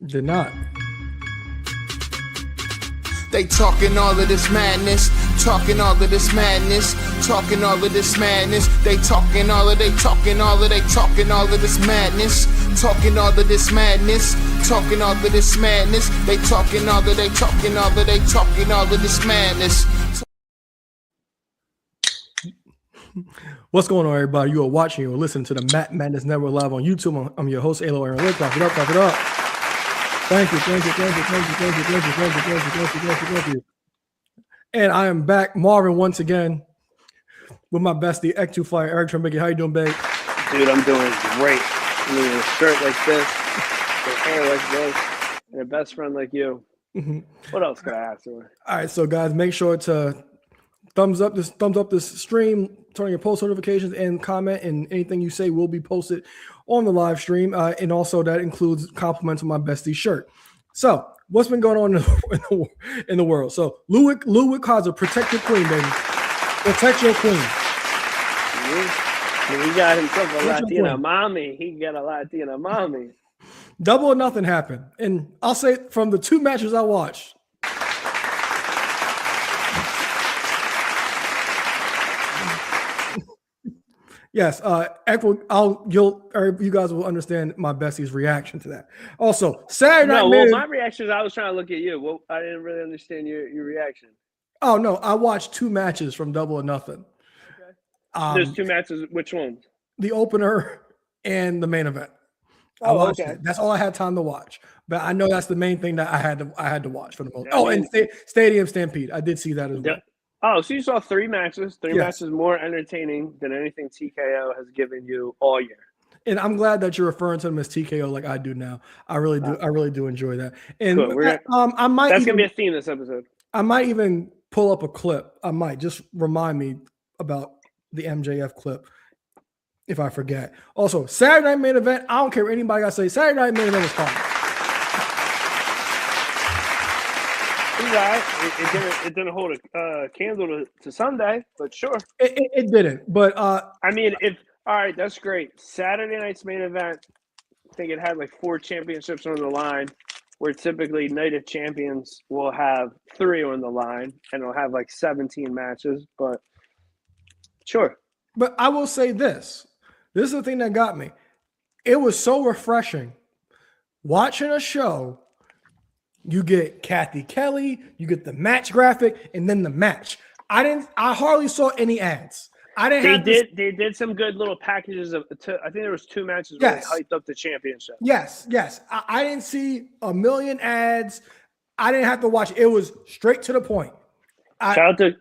Did not. They talking all of this madness, talking all of this madness, talking all of this madness. They talking all of this madness, talking all of this madness, talking all of this madness. They talking all of this madness. What's going on, everybody? You are watching or listening to the Madness Network live on YouTube. I'm your host, Alo Aaron Lick. Clap it up, clap it up. Thank you. And I am back, Marvin, once again, with my bestie, X2 Flyer, Eric Trembicki. How you doing, babe? Dude, I'm doing great. I mean, a shirt like this, a hair like this, and a best friend like you. Mm-hmm. What else could I ask for? All right, so guys, make sure to thumbs up this stream, turn on your post notifications, and comment, and anything you say will be posted on the live stream. And also that includes compliments on my bestie shirt. So what's been going on in the world? So Ludwig Kaiser, protect your queen, baby. Protect your queen. He got himself a Latina mommy. He got a Latina mommy. Double or Nothing happened. And I'll say from the two matches I watched, yes, you guys will understand my bestie's reaction to that. Also, Saturday night. My reaction is I was trying to look at you. Well, I didn't really understand your reaction. Oh no, I watched two matches from Double or Nothing. Okay. There's two matches. Which ones? The opener and the main event. I watched it. That's all I had time to watch. But I know that's the main thing that I had to watch for the most. And Stadium Stampede. I did see that as well. Oh, so you saw three matches. Three matches more entertaining than anything TKO has given you all year. And I'm glad that you're referring to them as TKO like I do now. I really do. I really do enjoy that. And that's gonna be a theme this episode. I might even pull up a clip. I might just remind me about the MJF clip if I forget. Also, Saturday night main event. I don't care what anybody got to say. Saturday night main event was fun. It didn't hold a candle to Sunday, but sure. It didn't. But I mean, all right, that's great. Saturday night's main event, I think it had like 4 championships on the line, where typically Night of Champions will have 3 on the line, and it'll have like 17 matches. But sure. But I will say this. This is the thing that got me. It was so refreshing watching a show. You get Kathy Kelly, you get the match graphic, and then the match. I hardly saw any ads. They did some good little packages I think there was 2 matches where they hyped up the championship. Yes. I didn't see a million ads. I didn't have to watch it. It was straight to the point. Shout out to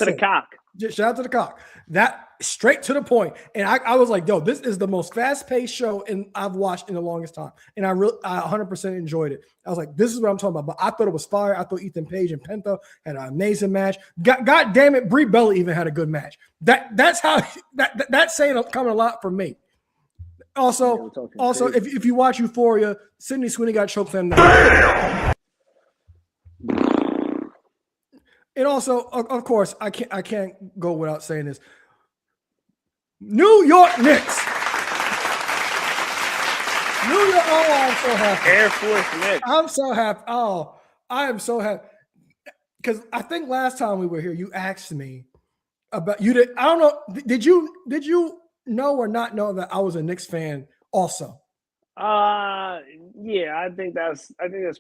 the cock. Shout out to the cock. That straight to the point. And I was like, yo, this is the most fast-paced show I've watched in the longest time. And I 100% enjoyed it. I was like, this is what I'm talking about. But I thought it was fire. I thought Ethan Page and Penta had an amazing match. God damn it, Brie Bella even had a good match. That's saying coming a lot from me. Also, if you watch Euphoria, Sydney Sweeney got choked on that. And also, of course, I can't go without saying this. New York Knicks. New York. Oh, I'm so happy. Air Force Knicks. I'm so happy. Oh, I am so happy. Because I think last time we were here, you asked me about I don't know. Did you know or not know that I was a Knicks fan also? Yeah, I think that's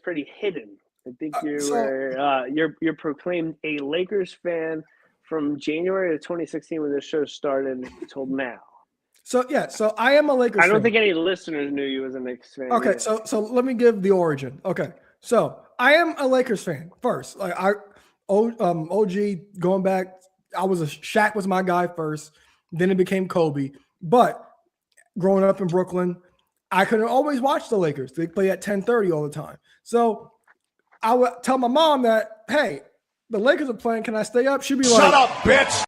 pretty hidden. I think you're proclaimed a Lakers fan from January of 2016 when this show started until now. So I am a Lakers fan. I don't think any listeners knew you as a Knicks fan. Okay, so let me give the origin. Okay, so I am a Lakers fan first. Like OG going back, Shaq was my guy first. Then it became Kobe. But growing up in Brooklyn, I couldn't always watch the Lakers. They play at 10:30 all the time. So I would tell my mom that, hey, the Lakers are playing. Can I stay up? She'd be like, shut up, bitch.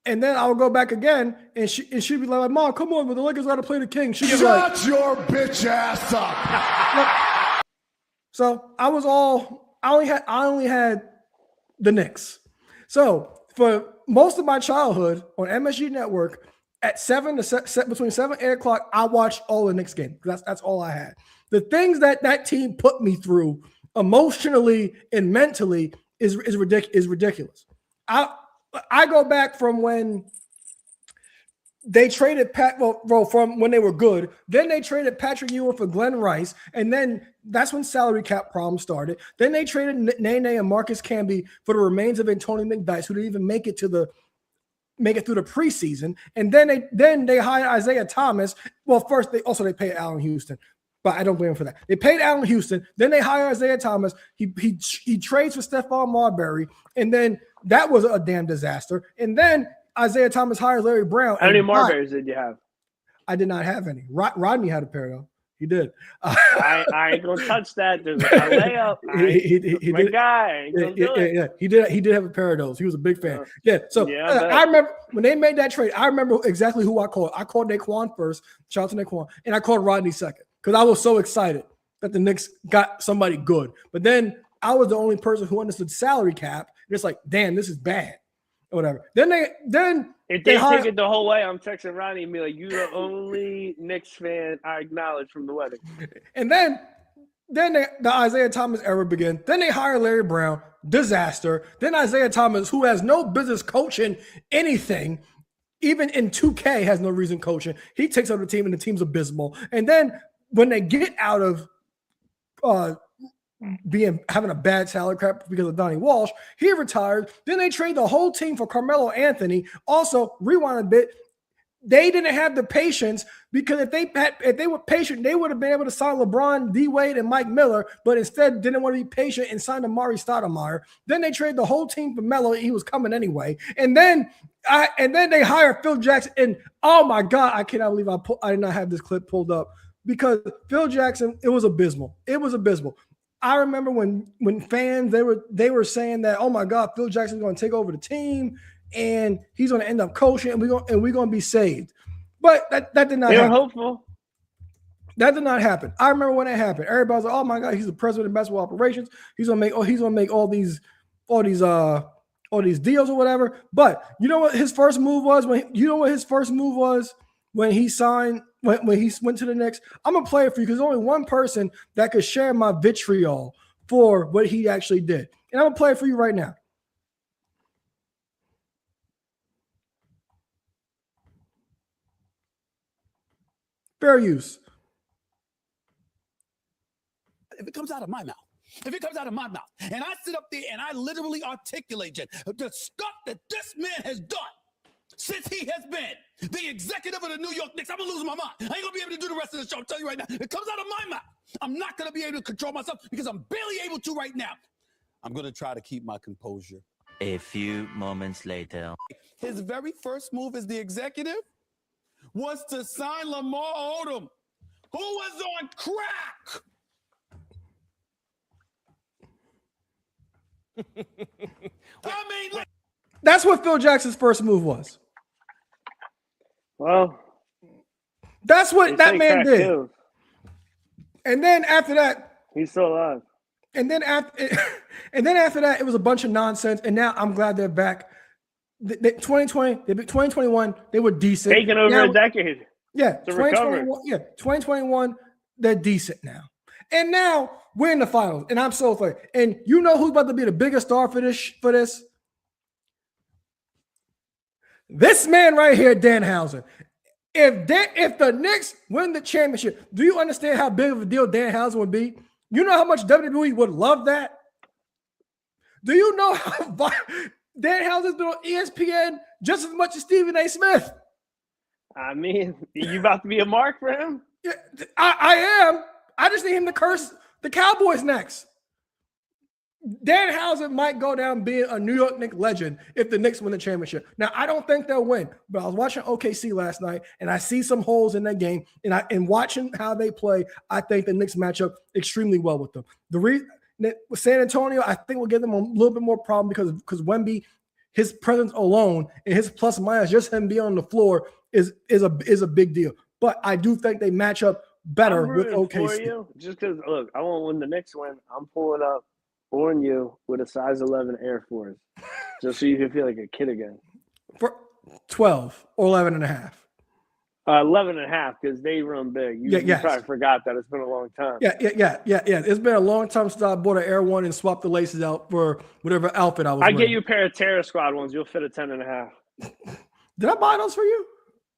And then I would go back again, and she'd be like, Mom, come on, but the Lakers got to play the Kings. She'd be shut your bitch ass up. So I only had the Knicks. So for most of my childhood on MSG Network, at between 7 and 8 o'clock, I watched all the Knicks games. That's all I had. The things that team put me through emotionally and mentally is ridiculous. I go back from when they traded from when they were good. Then they traded Patrick Ewing for Glenn Rice, and then that's when salary cap problems started. Then they traded Nene and Marcus Camby for the remains of Antonio McDyess, who didn't even make it through the preseason. And then they hired Isaiah Thomas. Well, first they paid Allen Houston, but I don't blame him for that. They paid Allen Houston. Then they hired Isaiah Thomas. He trades for Stephon Marbury, and then that was a damn disaster. And then Isaiah Thomas hires Larry Brown. How many Marburys did you have? I did not have any. Rodney had a pair though. He did. I ain't gonna touch that. There's a layup. He my guy. He did have a pair of those. He was a big fan. So I remember when they made that trade. I remember exactly who I called. I called Naquan first. Shout out to Naquan, and I called Rodney second because I was so excited that the Knicks got somebody good. But then I was the only person who understood salary cap. And it's like, damn, this is bad. Or whatever. Then if they take it the whole way, I'm texting Ronnie and be like, "You the only Knicks fan I acknowledge from the wedding." And then the Isaiah Thomas era began. Then they hire Larry Brown, disaster. Then Isaiah Thomas, who has no business coaching anything, even in 2K has no reason coaching. He takes over the team, and the team's abysmal. And then when they get out of having a bad salary cap because of Donnie Walsh, he retired. Then they trade the whole team for Carmelo Anthony. Also, rewind a bit, they didn't have the patience because if they were patient, they would have been able to sign LeBron, D Wade, and Mike Miller, but instead didn't want to be patient and signed Amari Stoudemire. Then they traded the whole team for Melo. He was coming anyway. And then they hired Phil Jackson. And oh my God, I cannot believe I did not have this clip pulled up because Phil Jackson, it was abysmal. It was abysmal. I remember when fans they were saying that, oh my God, Phil Jackson's going to take over the team and he's going to end up coaching and we're going to be saved. But that did not happen. They were hopeful. That did not happen. I remember when that happened. Everybody was like, oh my God, he's the president of basketball operations. He's going to make all these deals or whatever. But you know what his first move was when he signed, when he went to the Knicks? I'm going to play it for you because there's only one person that could share my vitriol for what he actually did. And I'm going to play it for you right now. Fair use. If it comes out of my mouth, and I sit up there and I literally articulate the stuff that this man has done since he has been the executive of the New York Knicks, I'm going to lose my mind. I ain't going to be able to do the rest of the show. I'm telling you right now. It comes out of my mouth. I'm not going to be able to control myself because I'm barely able to right now. I'm going to try to keep my composure. A few moments later. His very first move as the executive was to sign Lamar Odom, who was on crack. That's what Phil Jackson's first move was. Well, that's what that man did. Too. And then after that, he's still alive. And then after that, it was a bunch of nonsense. And now I'm glad they're back. 2021, they were decent. Taking over a decade. Yeah, 2021. Yeah, 2021, they're decent now. And now we're in the finals, and I'm so excited. And you know who's about to be the biggest star for this? This man right here, Danhausen. If the Knicks win the championship, do you understand how big of a deal Danhausen would be? You know how much WWE would love that? Do you know how Danhausen's been on ESPN just as much as Stephen A. Smith? I mean, you about to be a mark for him? Yeah, I am. I just need him to curse the Cowboys next. Danhausen might go down being a New York Knicks legend if the Knicks win the championship. Now, I don't think they'll win, but I was watching OKC last night, and I see some holes in that game. And watching how they play, I think the Knicks match up extremely well with them. With San Antonio, I think we'll give them a little bit more problem because Wemby, his presence alone and his plus minus, just him being on the floor is a big deal. But I do think they match up better with OKC. Just because, look, I won't win the Knicks win. I'm pulling up on you with a size 11 Air Force just so you can feel like a kid again. For 12 or 11 and a half. 11.5 because they run big. You Yes. probably forgot that. It's been a long time. Yeah. It's been a long time since I bought an Air One and swapped the laces out for whatever outfit I was I wearing. get you a pair of Terror Squad ones. You'll fit a 10.5. Did I buy those for you?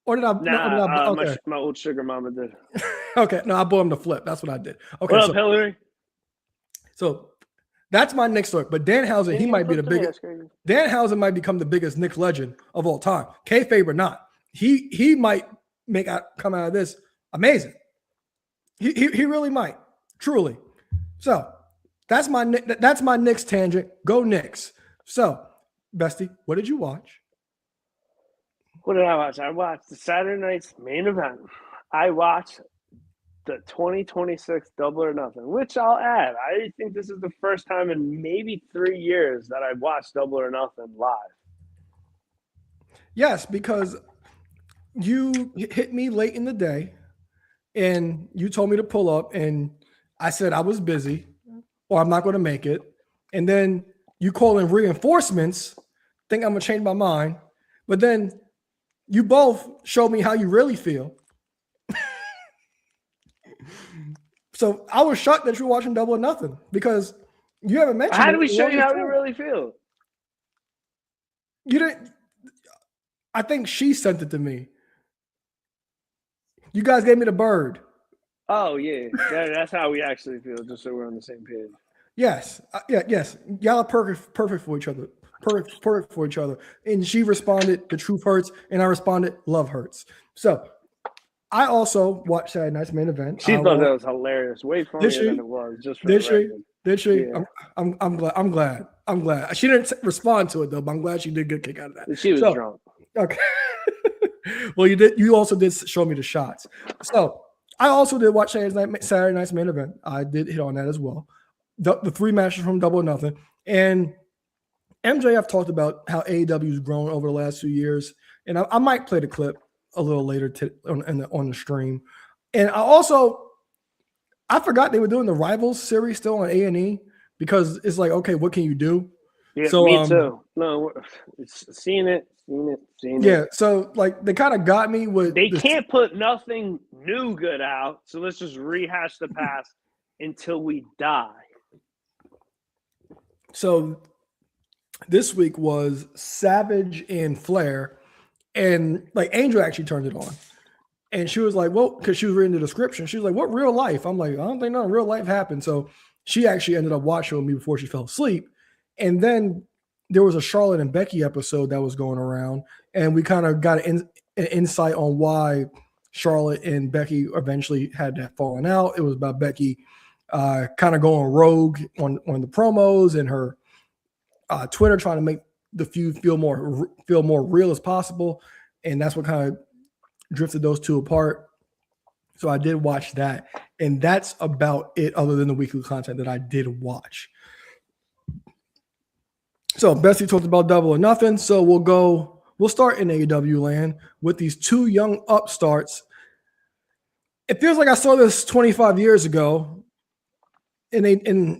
Or did I? Nah, okay. my old sugar mama did. Okay. No, I bought them to flip. That's what I did. Okay. What up, Hillary? So that's my Knicks story. But Danhausen, he might be the biggest. Danhausen might become the biggest Knicks legend of all time. Kayfabe or not, he might come out of this amazing. He really might, truly. So that's my Knicks tangent. Go Knicks. So, Bestie, what did you watch? What did I watch? I watched the Saturday night's main event. I watched the 2026 Double or Nothing, which I'll add. I think this is the first time in maybe 3 years that I've watched Double or Nothing live. Yes, because you hit me late in the day and you told me to pull up and I said I was busy or I'm not going to make it. And then you call in reinforcements, think I'm going to change my mind. But then you both showed me how you really feel. So I was shocked that you're watching Double or Nothing because you haven't mentioned. How do we show you how we really feel? You didn't. I think she sent it to me. You guys gave me the bird. Oh yeah, that's how we actually feel. Just so we're on the same page. Yes, yes. Y'all are perfect for each other. Perfect for each other. And she responded, "The truth hurts," and I responded, "Love hurts." So I also watched Saturday night's main event. She thought that was hilarious. Way funnier than it was. Just for did she? Did she? Yeah. I'm glad. I'm glad. She didn't respond to it though, but I'm glad she did a good kick out of that. She was drunk. Okay. Well, you did. You also did show me the shots. So I also did watch Saturday night's main event. I did hit on that as well. The 3 matches from Double or Nothing. And MJF talked about how AEW's grown over the last few years. And I might play the clip a little later on the stream. And I forgot they were doing the Rivals series still on A&E because it's like, okay, what can you do? Yeah, so, me too. No, it's seen it. Yeah, so like they kind of got me with. They can't put nothing new good out, so let's just rehash the past until we die. So this week was Savage and Flair, and like Angel actually turned it on, and she was like, "Well," because she was reading the description, she was like, "What real life?" I'm like, "I don't think nothing real life happened." So she actually ended up watching with me before she fell asleep, and then there was a Charlotte and Becky episode that was going around, and we kind of got an insight on why Charlotte and Becky eventually had that falling out. It was about Becky kind of going rogue on the promos and her Twitter, trying to make the feud feel more real as possible, and that's what kind of drifted those two apart. So I did watch that, and that's about it other than the weekly content that I did watch. So Bessie talked about Double or Nothing. So we'll start in AEW land with these 2 young upstarts. It feels like I saw this 25 years ago, and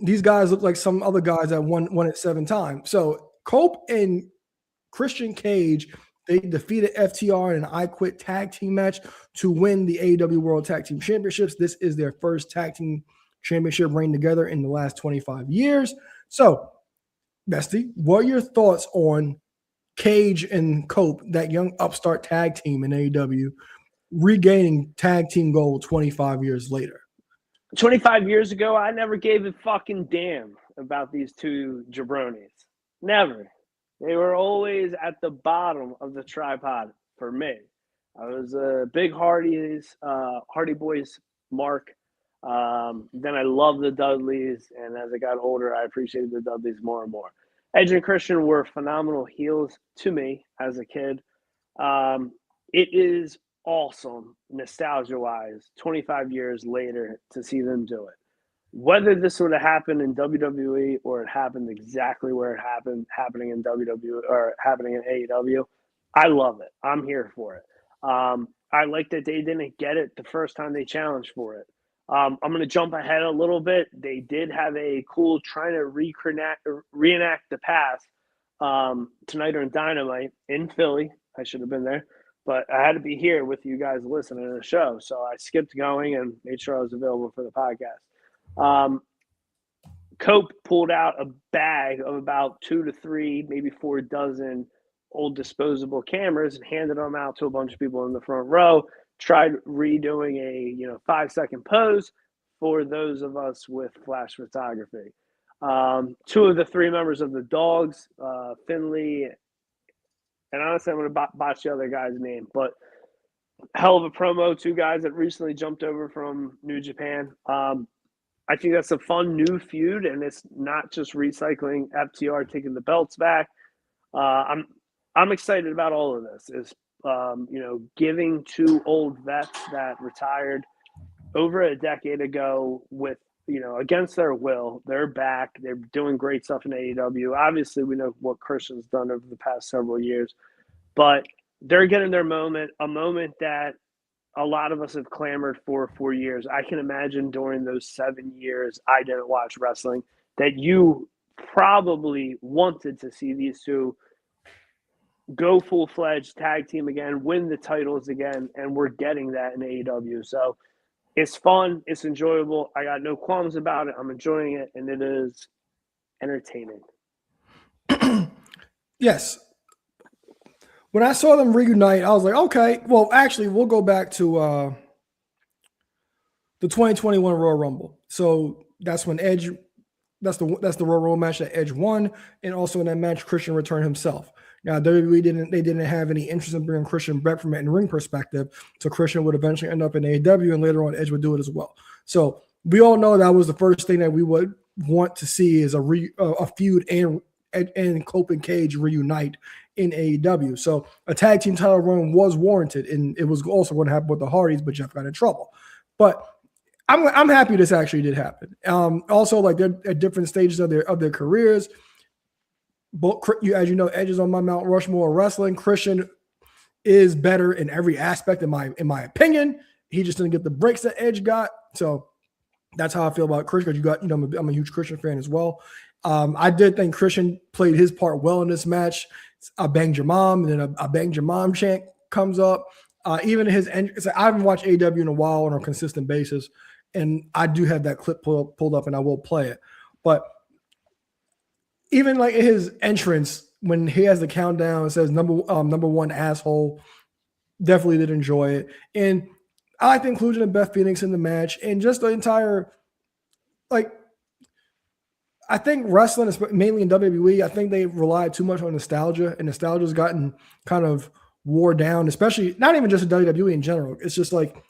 these guys look like some other guys that won it 7 times. So Cope and Christian Cage, they defeated FTR in an I Quit tag team match to win the AEW World Tag Team Championships. This is their first tag team championship reign together in the last 25 years. So Bestie, what are your thoughts on Cage and Cope, that young upstart tag team in AEW, regaining tag team gold 25 years later? 25 years ago, I never gave a fucking damn about these 2 jabronis. Never. They were always at the bottom of the tripod for me. I was a big Hardy Boys mark. Then I loved the Dudleys, and as I got older, I appreciated the Dudleys more and more. Edge and Christian were phenomenal heels to me as a kid. It is awesome, nostalgia-wise, 25 years later to see them do it. Whether this would have happened in WWE or it happened exactly where it happened, happening in WWE or happening in AEW, I love it. I'm here for it. I like that they didn't get it the first time they challenged for it. I'm going to jump ahead a little bit. They did have a cool trying to reenact the past tonight on Dynamite in Philly. I should have been there. but I had to be here with you guys listening to the show. So I skipped going and made sure I was available for the podcast. Cope pulled out a bag of about 2 to 3, maybe 4 dozen old disposable cameras and handed them out to a bunch of people in the front row. Tried redoing a 5-second pose for those of us with flash photography. 2 of the 3 members of the Dogs, Finley, and honestly, I'm going to botch the other guy's name, but hell of a promo. 2 guys that recently jumped over from New Japan. I think that's a fun new feud, and it's not just recycling FTR taking the belts back. I'm excited about all of this. Is giving 2 old vets that retired over a decade ago with against their will. They're back. They're doing great stuff in AEW. Obviously, we know what Christian's done over the past several years, but they're getting their moment, a moment that a lot of us have clamored for years. I can imagine during those 7 years I didn't watch wrestling that you probably wanted to see these 2 go full-fledged tag team again, win the titles again, and we're getting that in AEW. So it's fun. It's enjoyable. I got no qualms about it. I'm enjoying it, and it is entertaining. Yes. When I saw them reunite, I was like, okay. Well, actually, we'll go back to the 2021 Royal Rumble. So that's when Edge, that's the Royal Rumble match that Edge won, and also in that match, Christian returned himself. Now, WWE didn't have any interest in bringing Christian back from an in-ring perspective, so Christian would eventually end up in AEW, and later on, Edge would do it as well. So we all know that was the first thing that we would want to see is a feud and Cope and Cage reunite in AEW. So a tag team title run was warranted, and it was also going to happen with the Hardys, but Jeff got in trouble. But I'm happy this actually did happen. Also, like they're at different stages of their careers. But as you know, Edge is on my Mount Rushmore of wrestling. Christian is better in every aspect, in my opinion. He just didn't get the breaks that Edge got. So that's how I feel about Christian. Because I'm a huge Christian fan as well. I did think Christian played his part well in this match. I banged your mom, and then a banged your mom chant comes up. Even his entrance, I haven't watched AEW in a while on a consistent basis, and I do have that clip pulled up, and I will play it. But even like his entrance, when he has the countdown, it says number 1 asshole. Definitely did enjoy it. And I like the inclusion of Beth Phoenix in the match, and just the entire, like, I think wrestling, mainly in WWE, I think they rely too much on nostalgia, and nostalgia's gotten kind of wore down, especially not even just in WWE in general. It's just like,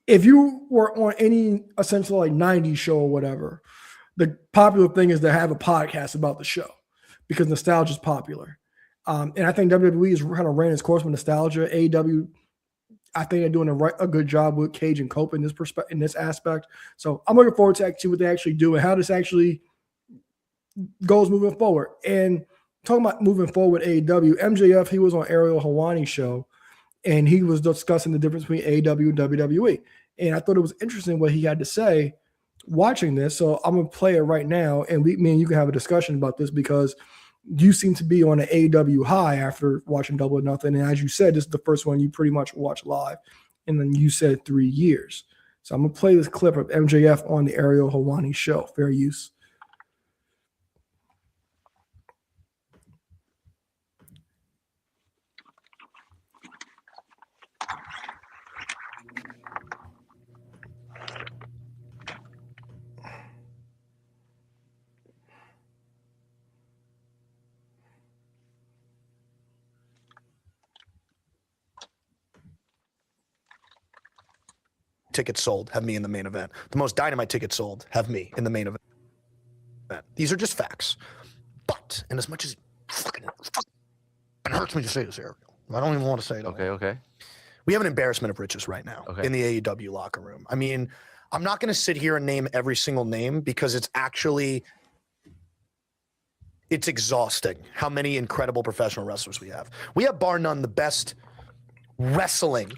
if you were on any essentially like 90s show or whatever, the popular thing is to have a podcast about the show because nostalgia is popular. And I think WWE has kind of ran its course with nostalgia. AEW, I think they're doing a good job with Cage and Cope in this aspect. So I'm looking forward to actually what they actually do and how this actually goes moving forward. And talking about moving forward, AEW, MJF, he was on Ariel Helwani's show, and he was discussing the difference between AEW and WWE. And I thought it was interesting what he had to say watching this. So I'm going to play it right now, and me and you can have a discussion about this because you seem to be on an AEW high after watching Double or Nothing. And as you said, this is the first one you pretty much watched live. And then you said 3 years. So I'm going to play this clip of MJF on the Ariel Helwani show. Fair use. Tickets sold have me in the main event. The most Dynamite tickets sold have me in the main event. These are just facts. But, and as much as fucking it hurts me to say this, Ariel, I don't even want to say it. Okay. We have an embarrassment of riches right now in the AEW locker room. I mean, I'm not going to sit here and name every single name because it's exhausting how many incredible professional wrestlers we have. We have, bar none, the best wrestling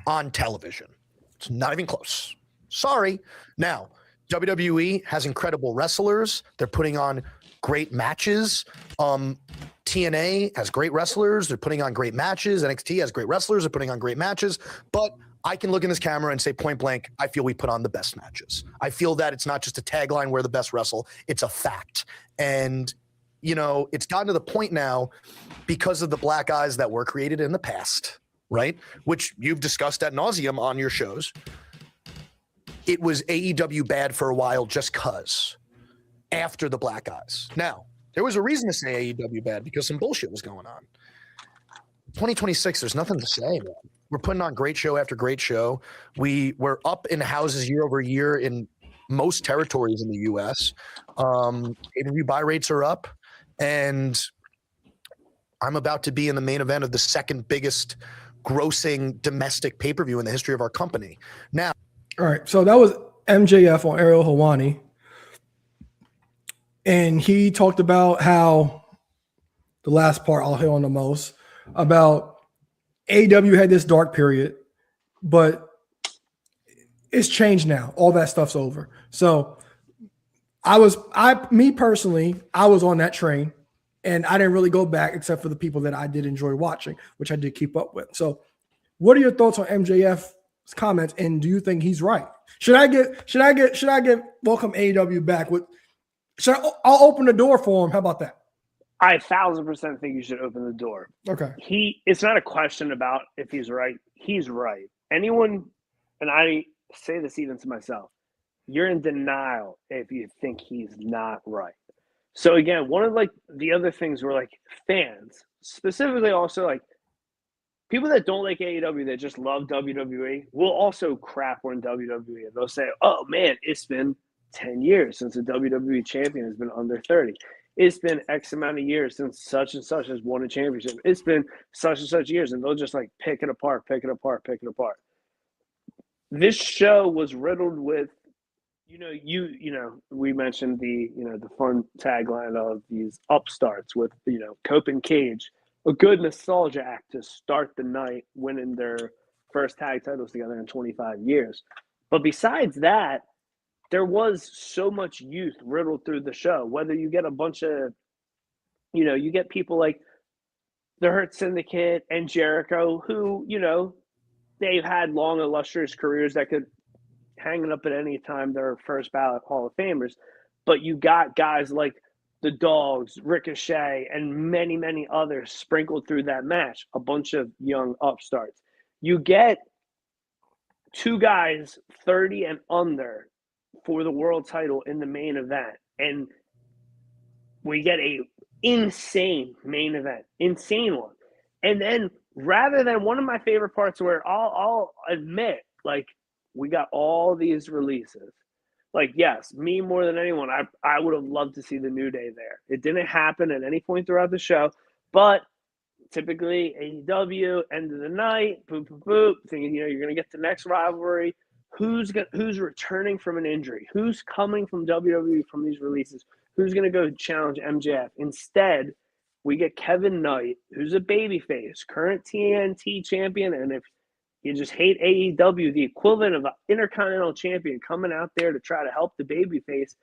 on television. It's not even close. Sorry. Now, WWE has incredible wrestlers. They're putting on great matches. TNA has great wrestlers. They're putting on great matches. NXT has great wrestlers. They're putting on great matches. But I can look in this camera and say point blank, I feel we put on the best matches. I feel that it's not just a tagline, we're the best wrestle. It's a fact. And, you know, it's gotten to the point now because of the black eyes that were created in the past, right? Which you've discussed ad nauseum on your shows. It was AEW bad for a while just because after the black eyes. Now, there was a reason to say AEW bad because some bullshit was going on. 2026, there's nothing to say, man. We're putting on great show after great show. We're up in houses year over year in most territories in the U.S. Pay-per-view buy rates are up, and I'm about to be in the main event of the second biggest grossing domestic pay-per-view in the history of our company. Now, all right, so that was MJF on Ariel Helwani, and he talked about how the last part I'll hit on the most about AEW had this dark period, but it's changed now. All that stuff's over. So I was on that train, and I didn't really go back except for the people that I did enjoy watching, which I did keep up with. So what are your thoughts on MJF's comments, and do you think he's right? Should I get welcome AEW back with I'll open the door for him. How about that? I 1,000% think you should open the door. Okay. It's not a question about if he's right. He's right. Anyone, and I say this even to myself, you're in denial if you think he's not right. So again, one of like the other things were like fans, specifically also like people that don't like AEW, that just love WWE, will also crap on WWE. They'll say, oh man, it's been 10 years since a WWE champion has been under 30. It's been X amount of years since such and such has won a championship. It's been such and such years, and they'll just like pick it apart. This show was riddled with, we mentioned the fun tagline of these upstarts with, Cope and Cage, a good nostalgia act to start the night, winning their first tag titles together in 25 years. But besides that, there was so much youth riddled through the show. Whether you get a bunch of, you get people like the Hurt Syndicate and Jericho, who, they've had long, illustrious careers that could hang it up at any time. They're first ballot Hall of Famers. But you got guys like the Dogs, Ricochet, and many, many others sprinkled through that match. A bunch of young upstarts. You get two guys 30 and under for the world title in the main event, and we get a insane main event, insane one. And then rather than one of my favorite parts where I'll admit, like, we got all these releases. Like, yes, me more than anyone, I would have loved to see the New Day there. It didn't happen at any point throughout the show, but typically AEW, end of the night, boop, boop, boop, thinking, you're going to get the next rivalry. Who's returning from an injury? Who's coming from WWE from these releases? Who's going to go challenge MJF? Instead, we get Kevin Knight, who's a babyface, current TNT champion, and if you just hate AEW, the equivalent of an Intercontinental champion coming out there to try to help the babyface.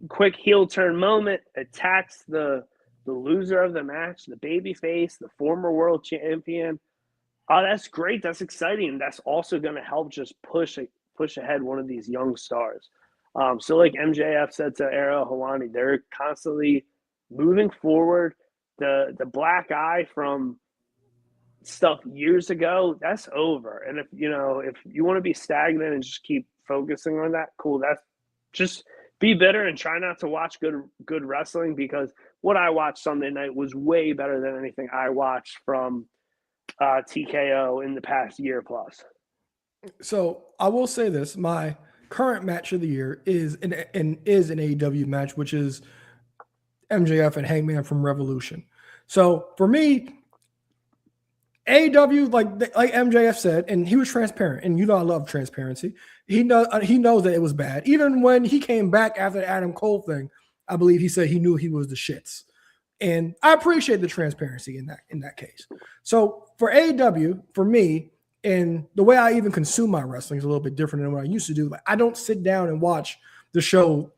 Quick heel turn moment, attacks the loser of the match, the babyface, the former world champion. Oh, that's great. That's exciting. That's also going to help just push ahead one of these young stars. So like MJF said to Ariel Helwani, they're constantly moving forward. The black eye from stuff years ago, that's over. And if you want to be stagnant and just keep focusing on that, cool. That's just be bitter and try not to watch good wrestling, because what I watched Sunday night was way better than anything I watched from TKO in the past year plus. So I will say this: my current match of the year is an AEW match, which is MJF and Hangman from Revolution. So for me, AEW, like MJF said, and he was transparent, and I love transparency. He knows that it was bad. Even when he came back after the Adam Cole thing, I believe he said he knew he was the shits. And I appreciate the transparency in that case. So for AEW, for me, And the way I even consume my wrestling is a little bit different than what I used to do. Like, I don't sit down and watch the show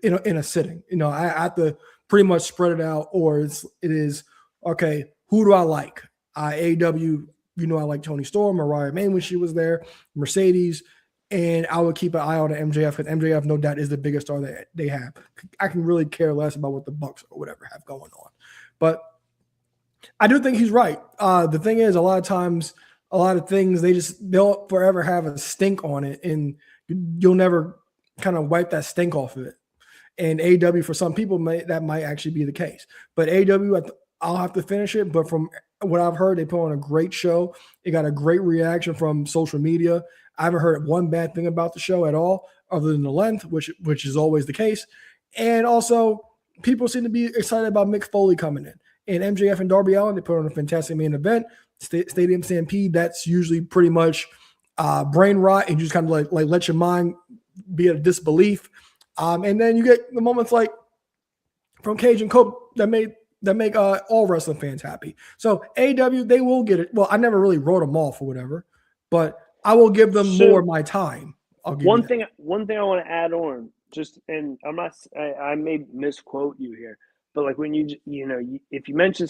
in a sitting. You know, I have to pretty much spread it out, or it is okay. Who do I like? AEW, you know, I like Tony Storm, Mariah May when she was there, Mercedes, and I would keep an eye on MJF, because MJF, no doubt, is the biggest star that they have. I can really care less about what the Bucks or whatever have going on, but I do think he's right. The thing is, a lot of times, a lot of things they'll forever have a stink on it, and you'll never kind of wipe that stink off of it. And AEW, for some people, that might actually be the case. But AEW, I'll have to finish it. But from what I've heard, they put on a great show. It got a great reaction from social media. I haven't heard one bad thing about the show at all, other than the length, which is always the case. And also, people seem to be excited about Mick Foley coming in. And MJF and Darby Allin, they put on a fantastic main event. Stadium Stampede, that's usually pretty much brain rot, and you just kind of like let your mind be at a disbelief. And then you get the moments like from Cage and Cope that make all wrestling fans happy. So AEW, they will get it. Well, I never really wrote them off or whatever, but I will give them more of my time. One thing I want to add on, and I may misquote you here, but like when if you mention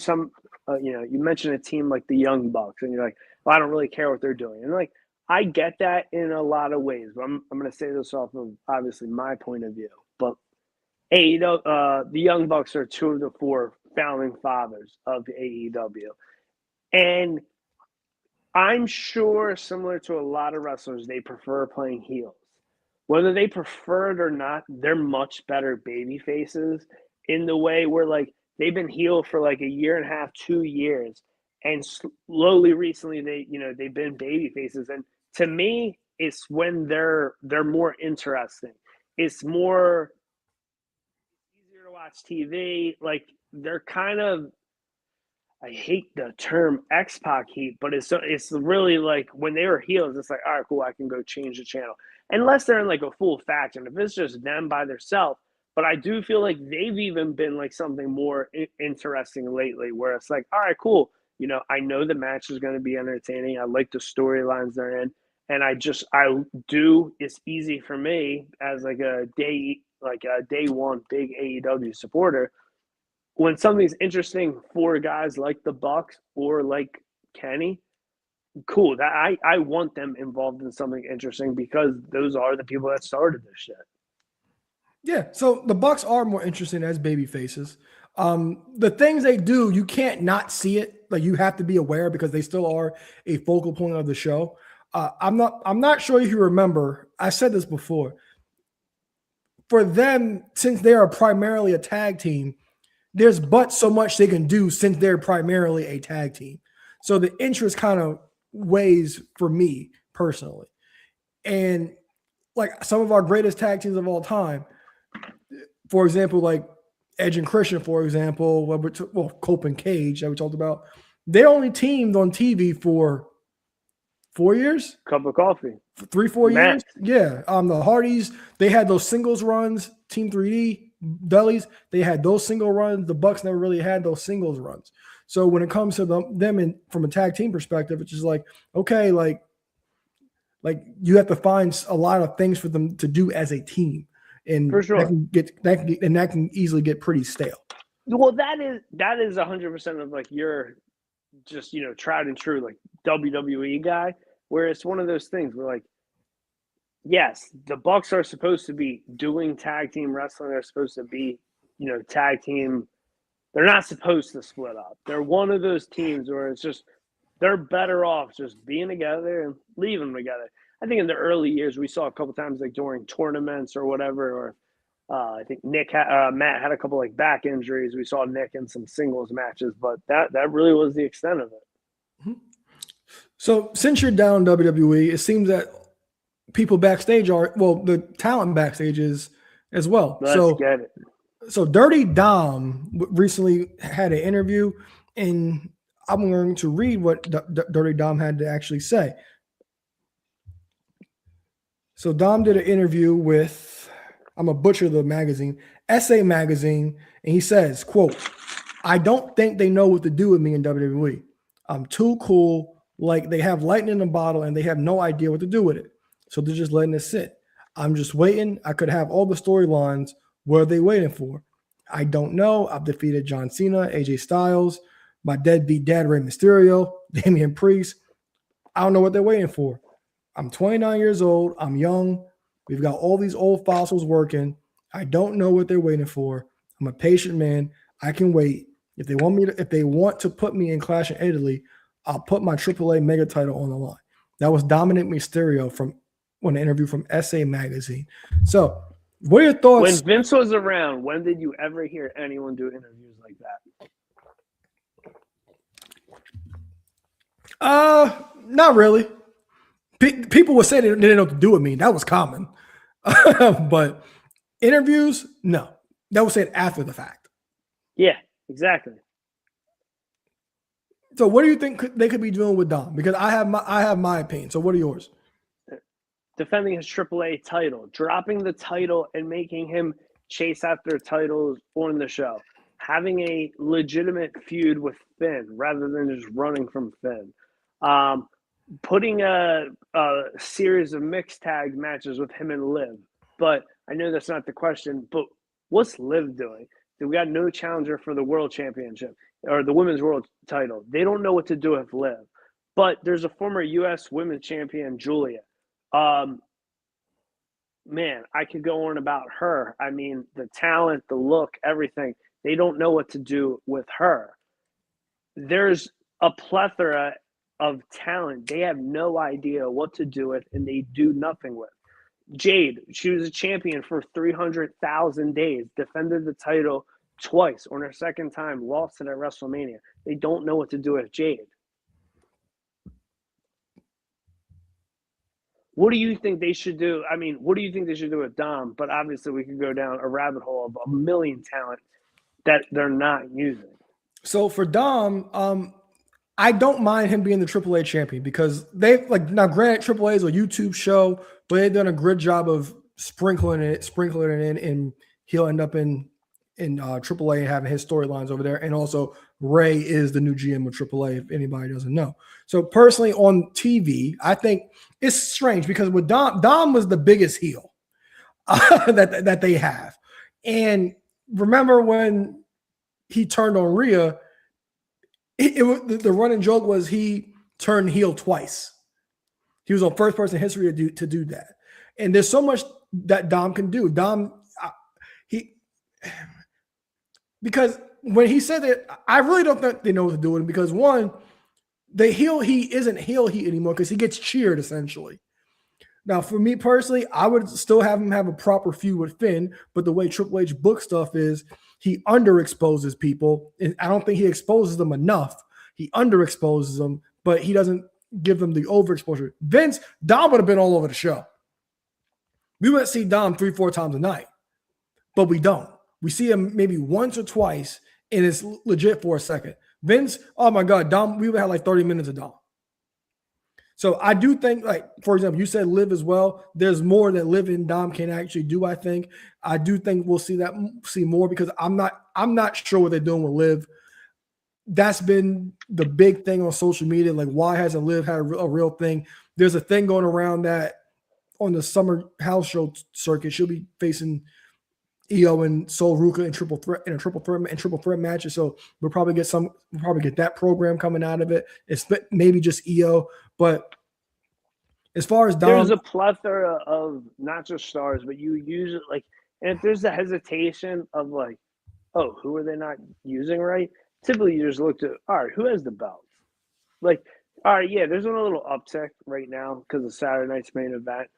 you mention a team like the Young Bucks, and you're like, well, I don't really care what they're doing, and like, I get that in a lot of ways, but I'm going to say this off of obviously my point of view. But the Young Bucks are 2 of the 4 founding fathers of AEW, and I'm sure, similar to a lot of wrestlers, they prefer playing heels. Whether they prefer it or not, they're much better baby faces, in the way where like they've been heel for like a year and a half, 2 years, and slowly recently they've been baby faces. And to me, it's when they're more interesting. It's more easier to watch TV. Like, they're kind of, I hate the term X-Pac heat, but it's really like when they were heels, it's like, all right, cool, I can go change the channel. Unless they're in like a full faction. If it's just them by themselves. But I do feel like they've even been like something more interesting lately, where it's like, all right, cool. You know, I know the match is going to be entertaining. I like the storylines they're in. And it's easy for me as like a day one big AEW supporter. When something's interesting for guys like the Bucks or like Kenny, cool. That I want them involved in something interesting, because those are the people that started this shit. Yeah, so the Bucks are more interesting as baby faces. The things they do, you can't not see it. Like, you have to be aware, because they still are a focal point of the show. I'm not sure if you remember, I said this before. For them, since they are primarily a tag team, there's but so much they can do since they're primarily a tag team. So the interest kind of weighs for me personally. And like some of our greatest tag teams of all time, for example, like Edge and Christian, for example, Cope and Cage that we talked about, they only teamed on TV for 4 years? Cup of coffee. 3-4 years? Yeah. The Hardys, they had those singles runs. Team 3D, Dudleys, they had those single runs. The Bucks never really had those singles runs. So when it comes to them from a tag team perspective, it's just like, okay, like you have to find a lot of things for them to do as a team. And for sure, that can easily get pretty stale. Well, that is 100% of like your just tried and true like WWE guy, where it's one of those things where like, yes, the Bucks are supposed to be doing tag team wrestling. They're supposed to be tag team. They're not supposed to split up. They're one of those teams where it's just they're better off just being together and leaving together. I think in the early years we saw a couple times like during tournaments or whatever, or I think Matt had a couple like back injuries. We saw Nick in some singles matches, but that really was the extent of it. Mm-hmm. So since you're down WWE, it seems that people backstage the talent backstage is as well. Let's get it. So Dirty Dom recently had an interview, and I'm going to read what Dirty Dom had to actually say. So Dom did an interview with, I'm going to butcher the magazine, SA Magazine, and he says, quote, "I don't think they know what to do with me in WWE. I'm too cool, like they have lightning in a bottle and they have no idea what to do with it. So they're just letting it sit. I'm just waiting. I could have all the storylines. What are they waiting for? I don't know. I've defeated John Cena, AJ Styles, my deadbeat dad, Rey Mysterio, Damian Priest. I don't know what they're waiting for. I'm 29 years old. I'm young. We've got all these old fossils working. I don't know what they're waiting for. I'm a patient man. I can wait. If they want to put me in Clash in Italy, I'll put my AAA mega title on the line. That was Dominik Mysterio from an interview from SA Magazine. So, what are your thoughts? When Vince was around, when did you ever hear anyone do interviews like that? Not really. People would say they didn't know what to do with me. That was common. But interviews, no. That was said after the fact. Yeah, exactly. So what do you think they could be doing with Dom? Because I have my opinion. So what are yours? Defending his AAA title, dropping the title and making him chase after titles on the show, having a legitimate feud with Finn rather than just running from Finn, putting a series of mixed tag matches with him and Liv. But I know that's not the question, but what's Liv doing? We got no challenger for the world championship or the women's world title. They don't know what to do with Liv. But there's a former U.S. women's champion, Julia. Man, I could go on about her. I mean, the talent, the look, everything. They don't know what to do with her. There's a plethora of talent. They have no idea what to do with, and they do nothing with. Jade, she was a champion for 300,000 days, defended the title twice on her second time, lost it at WrestleMania. They don't know what to do with Jade. What do you think they should do? I mean, what do you think they should do with Dom? But obviously we could go down a rabbit hole of a million talent that they're not using. So for Dom, I don't mind him being the AAA champion because they now granted AAA is a YouTube show, but they've done a good job of sprinkling it in, and he'll end up in AAA and having his storylines over there. And also Ray is the new GM of AAA, if anybody doesn't know. So personally on TV, I think it's strange because with Dom was the biggest heel that they have. And remember when he turned on Rhea, the running joke was he turned heel twice. He was the first person in history to do that. And there's so much that Dom can do. Because when he said that, I really don't think they know what to do with him because one, the heel heat isn't heel heat anymore because he gets cheered essentially. Now, for me personally, I would still have him have a proper feud with Finn, but the way Triple H book stuff is, he underexposes people, and I don't think he exposes them enough. He underexposes them, but he doesn't give them the overexposure. Dom would have been all over the show. We would see Dom 3-4 times a night, but we don't. We see him maybe once or twice, and it's legit for a second. Vince, oh my God, Dom, we would have like 30 minutes of Dom. So I do think, like, for example, you said Liv as well. There's more that Liv and Dom can actually do, I think. I do think we'll see more because I'm not sure what they're doing with Liv. That's been the big thing on social media. Like, why hasn't Liv had a real thing? There's a thing going around that on the summer house show circuit, she'll be facing Io and Sol Ruka in a triple threat matches. So we'll probably get that program coming out of it. It's maybe just Io, but as far as Dom, there's a plethora of not just stars, but you use it like, and if there's a hesitation of like, oh, who are they not using right? Typically, you just look to, all right, who has the belt? Like, all right, yeah, there's a little uptick right now because of Saturday night's main event.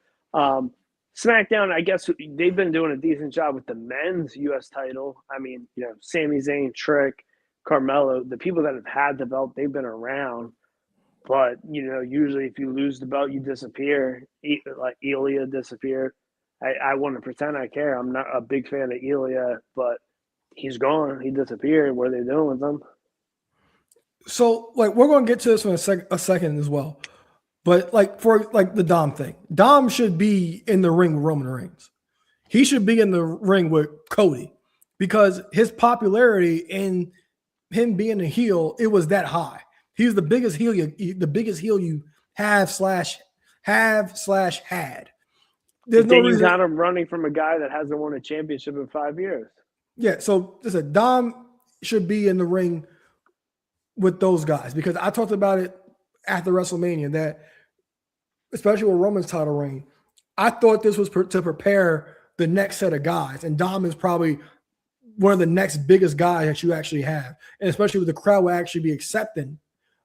SmackDown, I guess they've been doing a decent job with the men's U.S. title. I mean, you know, Sami Zayn, Trick, Carmelo, the people that have had the belt, they've been around. But, you know, usually if you lose the belt, you disappear. Like Ilya disappeared. I want to pretend I care. I'm not a big fan of Ilya, but he's gone. He disappeared. What are they doing with him? So, like, we're going to get to this in a second as well. But, like, for, like, the Dom thing, Dom should be in the ring with Roman Reigns. He should be in the ring with Cody because his popularity and him being a heel, it was that high. He's the biggest heel you have/had. There's no then you reason. got him running from a guy that hasn't won a championship in 5 years. Yeah, so listen, Dom should be in the ring with those guys because I talked about it after WrestleMania that, especially with Roman's title reign, I thought this was to prepare the next set of guys, and Dom is probably one of the next biggest guys that you actually have, and especially with the crowd will actually be accepting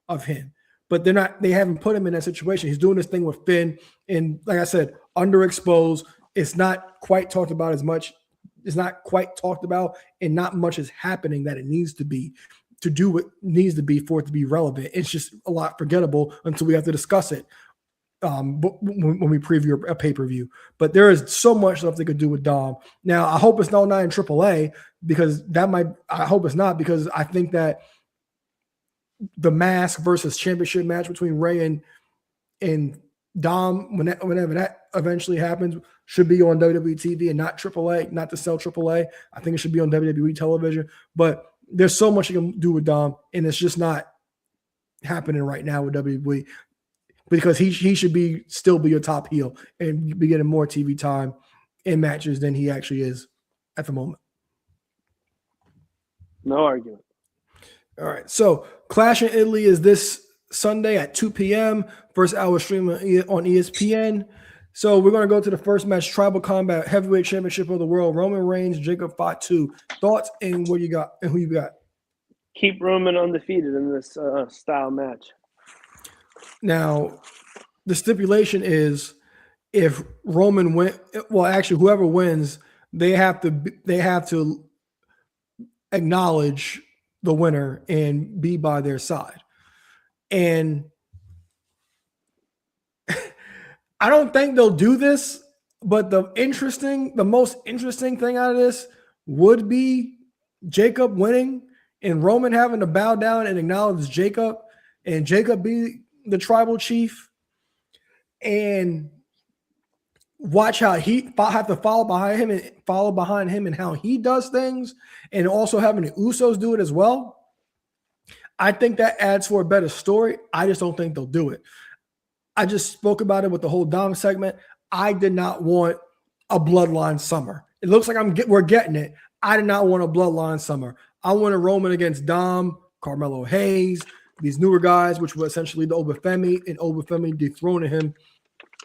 of him. But they haven't put him in that situation. He's doing this thing with Finn, and like I said, underexposed. It's not quite talked about as much. It's not quite talked about, and not much is happening that it needs to be to do what needs to be for it to be relevant. It's just a lot forgettable until we have to discuss it when we preview a pay-per-view. But there is so much stuff they could do with Dom. Now, I hope it's not in AAA because I hope it's not, because I think that the mask versus championship match between Ray and Dom, whenever that eventually happens, should be on WWE TV and not AAA, not to sell AAA. I think it should be on WWE television. But there's so much you can do with Dom, and it's just not happening right now with WWE because he should still be your top heel and be getting more TV time in matches than he actually is at the moment. No argument. All right. So Clash in Italy is this Sunday at 2 p.m. First hour stream on ESPN. So we're going to go to the first match, Tribal Combat Heavyweight Championship of the World. Roman Reigns, Jacob Fatu. Thoughts and what you got and who you got? Keep Roman undefeated in this style match. Now, the stipulation is if Roman whoever wins, they have to acknowledge the winner and be by their side. And I don't think they'll do this, but the most interesting thing out of this would be Jacob winning and Roman having to bow down and acknowledge Jacob, and Jacob be the tribal chief, and watch how he have to follow behind him and how he does things, and also having the Usos do it as well. I think that adds for a better story. I just don't think they'll do it. I just spoke about it with the whole Dom segment. I did not want a Bloodline Summer. It looks like we're getting it. I did not want a Bloodline Summer. I wanted Roman against Dom, Carmelo Hayes, these newer guys, which were essentially the Obafemi, and Obafemi dethroning him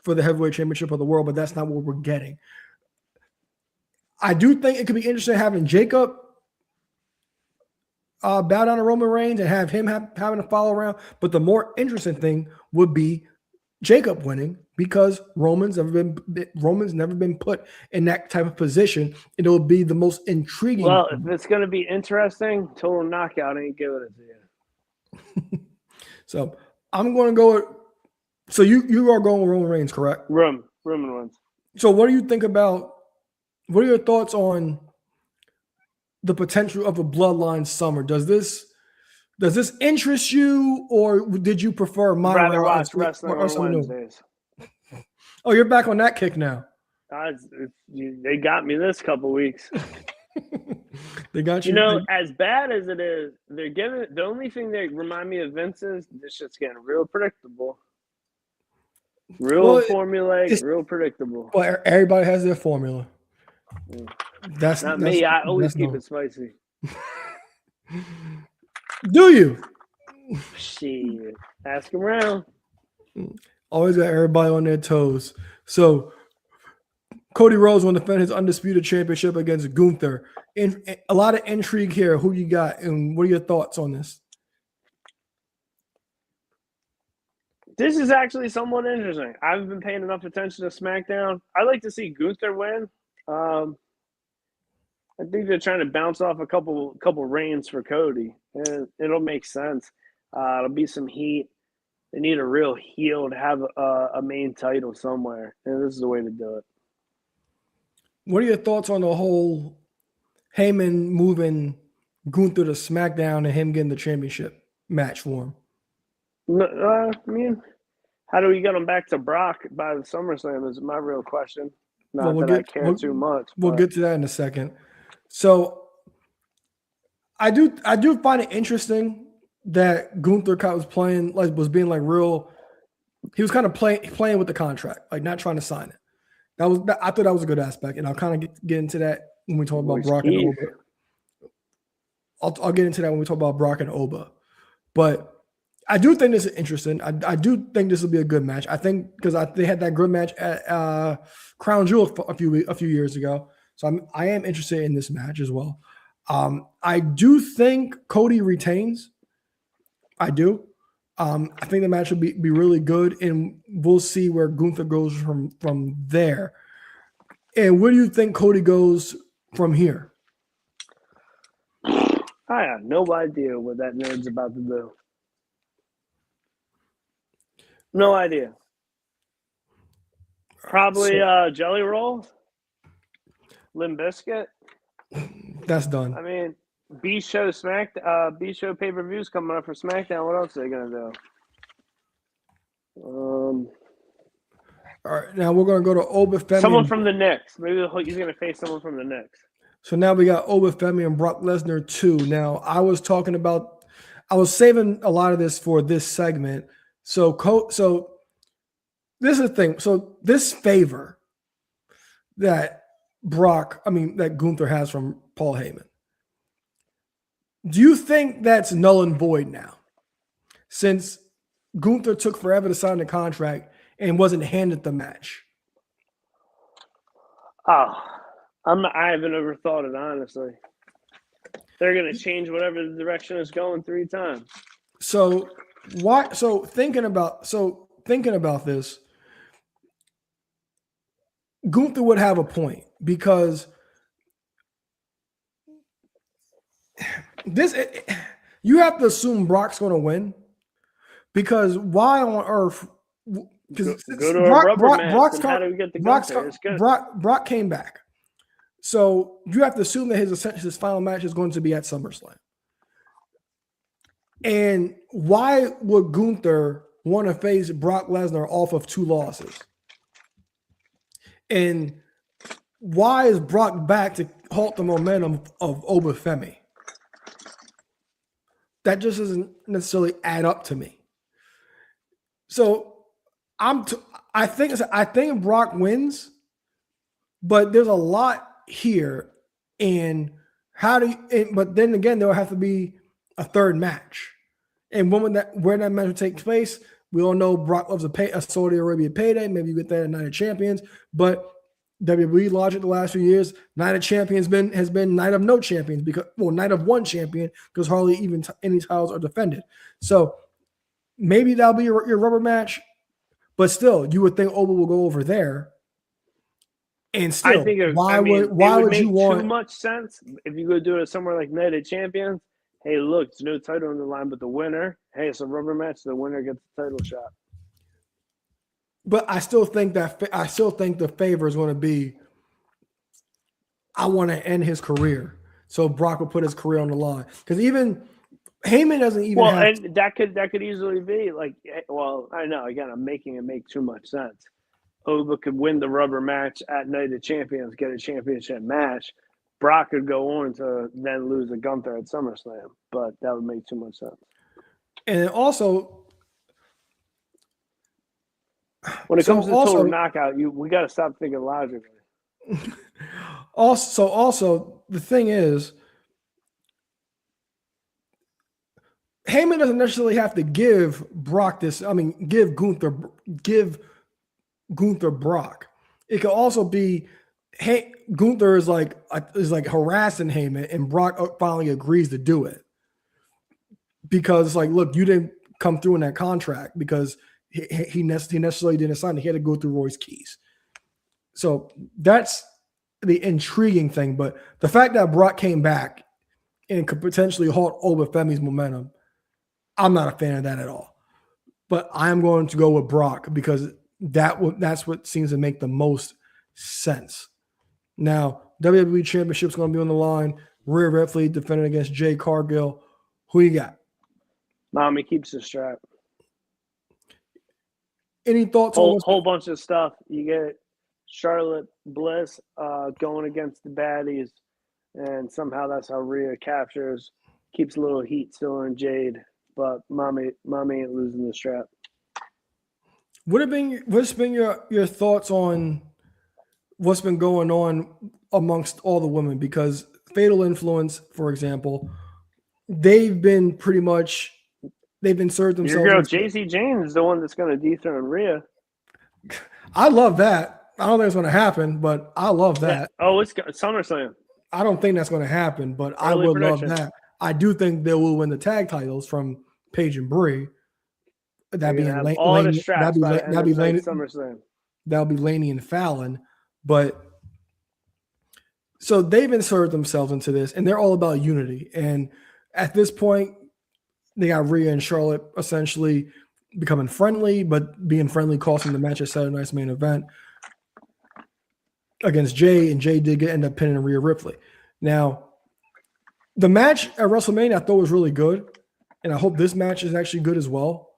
for the heavyweight championship of the world, but that's not what we're getting. I do think it could be interesting having Jacob bow down to Roman Reigns and have him having to follow around. But the more interesting thing would be Jacob winning, because Roman's never been put in that type of position, and it will be the most intriguing. Well, if it's going to be interesting, total knockout ain't giving it to you. So I'm going to go. So you are going with Roman Reigns, correct? Roman wins. So what do you think about? What are your thoughts on the potential of a Bloodline Summer? Does this interest you, or did you prefer my rather watch wrestling on Wednesdays? Oh, you're back on that kick now. They got me this couple weeks. They got you. You know, as bad as it is, they're giving the only thing they remind me of Vince is this shit's getting real predictable. Real formulaic, real predictable. Well, everybody has their formula. That's not me. I always keep it spicy. Do you? Shit. Ask around. Always got everybody on their toes. So Cody Rhodes will defend his undisputed championship against Gunther. A lot of intrigue here. Who you got, and what are your thoughts on this? This is actually somewhat interesting. I haven't been paying enough attention to SmackDown. I like to see Gunther win. I think they're trying to bounce off a couple reigns for Cody, and it'll make sense. It'll be some heat. They need a real heel to have a main title somewhere, and this is the way to do it. What are your thoughts on the whole Heyman moving Gunther to SmackDown and him getting the championship match for him? I mean, how do we get him back to Brock by the SummerSlam is my real question. I care too much. We'll get to that in a second. So I do find it interesting that Gunther was playing, like was being like real. He was kind of playing with the contract, like not trying to sign it. I thought that was a good aspect, and I'll kind of get into that when we talk about Brock and Oba. I'll get into that when we talk about Brock and Oba. But I do think this is interesting. I do think this will be a good match. I think because they had that good match at Crown Jewel a few years ago, so I am interested in this match as well. I do think Cody retains. I do. I think the match will be really good, and we'll see where Gunther goes from there. And where do you think Cody goes from here? I have no idea what that nerd's about to do. No idea. Probably Jelly Roll, Limp Bizkit. That's done. I mean, B-Show pay-per-views coming up for SmackDown. What else are they going to do? All right, now we're going to go to Oba Femi. Someone from the Knicks. Maybe he's going to face someone from the Knicks. So now we got Oba Femi and Brock Lesnar 2. Now, I was saving a lot of this for this segment. So this is the thing. So this favor that Gunther has from Paul Heyman, do you think that's null and void now? Since Gunther took forever to sign the contract and wasn't handed the match. I haven't ever thought it, honestly. They're going to change whatever the direction is going 3 times. So thinking about this, Gunther would have a point because you have to assume Brock's going to win because why on earth? Because Brock came back, so you have to assume that his final match is going to be at SummerSlam. And why would Gunther want to face Brock Lesnar off of 2 losses? And why is Brock back to halt the momentum of Oba Femi? That just doesn't necessarily add up to me. So I think Brock wins, but there's a lot here. And but then again, there will have to be a third match. And where that match will take place, we all know Brock loves a Saudi Arabia payday. Maybe you get that at Night of Champions. But WWE logic the last few years, Night of Champions has been Night of no champions Night of one champion because hardly even any titles are defended. So maybe that'll be your rubber match, but still, you would think Oba will go over there. And still, why would you want too much sense if you go do it somewhere like Night of Champions? Hey, look, there's no title on the line, but the winner. Hey, it's a rubber match. The winner gets the title shot. But I still think the favor is going to be, I want to end his career. So Brock will put his career on the line. Because even Heyman doesn't even have... and that could easily be like, well, I know, again, I'm making it make too much sense. Oba could win the rubber match at Night of Champions, get a championship match. Brock could go on to then lose to Gunther at SummerSlam. But that would make too much sense. And also... When it comes to total knockout, we got to stop thinking logically. Also, the thing is, Heyman doesn't necessarily have to give Brock this. I mean, give Gunther Brock. It could also be, hey, Gunther is like harassing Heyman, and Brock finally agrees to do it because it's like, look, you didn't come through in that contract because. He necessarily didn't sign it. He had to go through Royce Keys. So that's the intriguing thing. But the fact that Brock came back and could potentially halt Oba Femi's momentum, I'm not a fan of that at all. But I'm going to go with Brock because that's what seems to make the most sense. Now, WWE Championship is going to be on the line. Rhea Ripley defending against Jade Cargill. Who you got? Mommy keeps the strap. Any thoughts on whole bunch of stuff? You get Charlotte Bliss going against the baddies, and somehow that's how Rhea keeps a little heat still on Jade. but mommy ain't losing the strap. What's been your thoughts on what's been going on amongst all the women? Because Fatal Influence, for example, they've been served Your themselves. girl JC Jane is the one that's going to dethrone Rhea. I love that. I don't think it's going to happen, but I love that. Yeah. Oh, it's SummerSlam. I don't think that's going to happen, but I Early would prediction. love that. I do think they will win the tag titles from Paige and Brie. That'd be all the straps by the end of SummerSlam. That'll be Laney and Fallon. But so they've inserted themselves into this, and they're all about unity. And at this point, they got Rhea and Charlotte essentially becoming friendly, but being friendly costing the match at Saturday Night's Main Event against Jay, and Jay did end up pinning Rhea Ripley. Now, the match at WrestleMania I thought was really good, and I hope this match is actually good as well.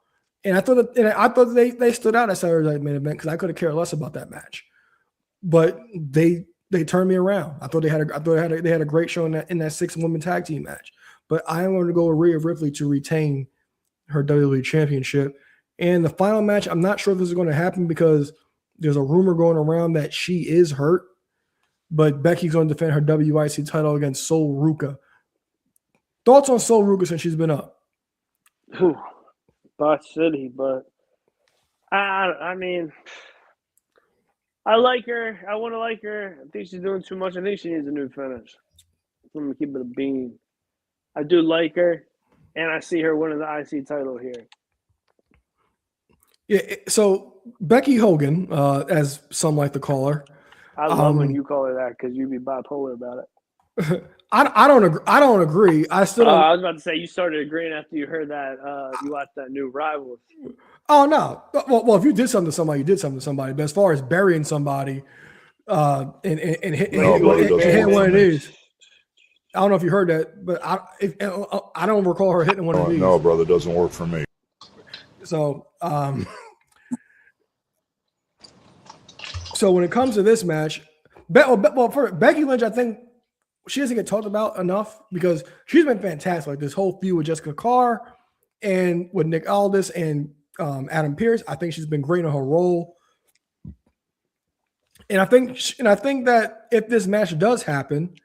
And I thought they stood out at Saturday Night Main Event because I could have cared less about that match, but they turned me around. I thought they had a great show in that 6-woman tag team match. But I am going to go with Rhea Ripley to retain her WWE Championship. And the final match, I'm not sure if this is going to happen because there's a rumor going around that she is hurt, but Becky's going to defend her WIC title against Sol Ruca. Thoughts on Sol Ruca since she's been up? Botch City, but I mean, I like her. I want to like her. I think she's doing too much. I think she needs a new finish. I'm going to keep it a bean. I do like her, and I see her winning the IC title here. Yeah, so Becky Hogan, as some like to call her. I love when you call her that because you be bipolar about it. I don't agree. I still don't. I was about to say you started agreeing after you heard that you watched that new Rivals. Oh no. Well, if you did something to somebody, you did something to somebody. But as far as burying somebody and hitting one of these, I don't know if you heard that, but I don't recall her hitting one of these. No, brother, doesn't work for me. So, so when it comes to this match, for Becky Lynch, I think she doesn't get talked about enough because she's been fantastic. Like this whole feud with Jessica Carr and with Nick Aldis and Adam Pearce, I think she's been great in her role. And I think that if this match does happen,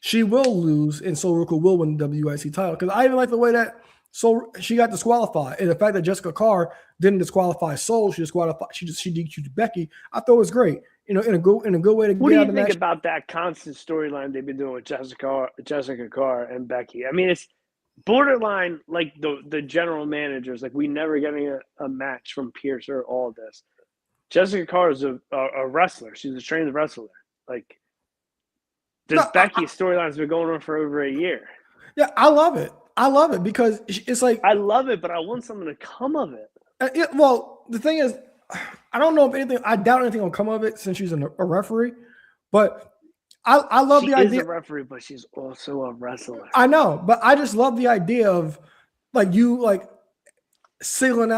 she will lose and Sol Ruca will win the WIC title. Because I even like the way that she got disqualified, and the fact that Jessica Carr didn't disqualify Sol, she DQ'd Becky. I thought it was great. You know, in a good way to get out of the match. What do you think about that constant storyline they've been doing with Jessica Carr and Becky? I mean, it's borderline like the general managers. Like we never getting a match from Pierce or all this. Jessica Carr is a wrestler. She's a trained wrestler. Like Becky's storyline's been going on for over a year. Yeah, I love it. I love it because it's like I love it, but I want something to come of it. Well, the thing is, I don't know if anything. I doubt anything will come of it since she's a referee. But I love the idea. She's a referee, but she's also a wrestler. I know, but I just love the idea of signaling